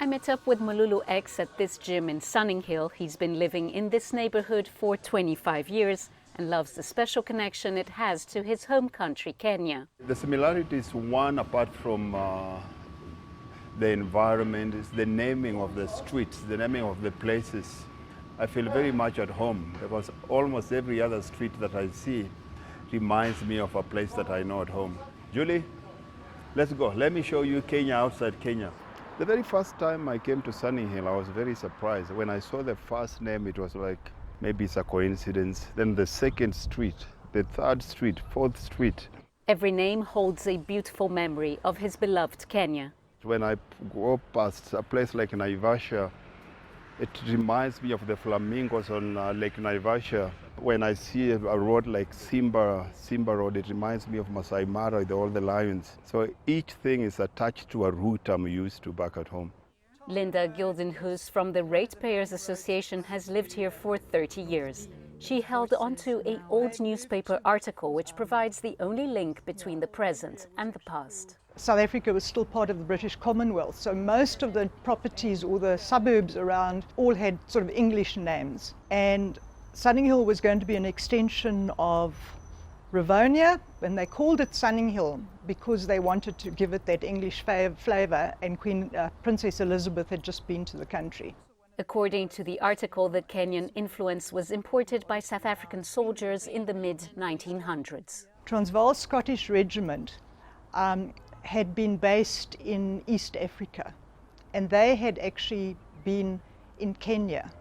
I met up with Mululu X at this gym in Sunninghill. He's been living in this neighborhood for 25 years and loves the special connection it has to his home country, Kenya. The similarity is one, apart from the environment, is the naming of the streets, the naming of the places. I feel very much at home because almost every other street that I see reminds me of a place that I know at home. Julie, let's go. Let me show you Kenya outside Kenya. The very first time I came to Sunninghill, I was very surprised. When I saw the first name, it was like, maybe it's a coincidence. Then the second street, the third street, fourth street. Every name holds a beautiful memory of his beloved Kenya. When I go past a place like Naivasha, it reminds me of the flamingos on Lake Naivasha. When I see a road like Simba Road, it reminds me of Masai Mara with all the lions. So each thing is attached to a route I'm used to back at home. Linda Gildenhuis from the Ratepayers Association has lived here for 30 years. She held onto an old newspaper article which provides the only link between the present and the past. South Africa was still part of the British Commonwealth, so most of the properties or the suburbs around all had sort of English names. And Sunninghill was going to be an extension of Rivonia, and they called it Sunninghill because they wanted to give it that English flavour, and Princess Elizabeth had just been to the country. According to the article, the Kenyan influence was imported by South African soldiers in the mid-1900s. Transvaal Scottish Regiment had been based in East Africa, and they had actually been in Kenya.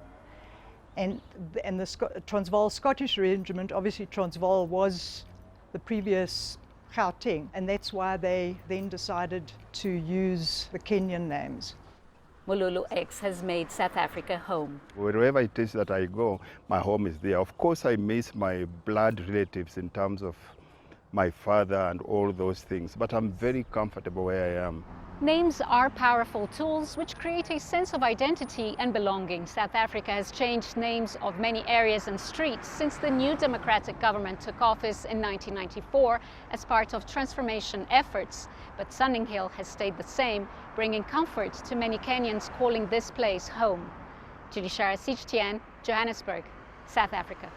And the Transvaal Scottish Regiment, obviously Transvaal was the previous Gauteng, and that's why they then decided to use the Kenyan names. Mululu X has made South Africa home. Wherever it is that I go, my home is there. Of course, I miss my blood relatives in terms of my father and all those things, but I'm very comfortable where I am. Names are powerful tools which create a sense of identity and belonging. South Africa has changed names of many areas and streets since the new democratic government took office in 1994 as part of transformation efforts. But Sunninghill has stayed the same, bringing comfort to many Kenyans calling this place home. Scheier, CGTN, Johannesburg, South Africa.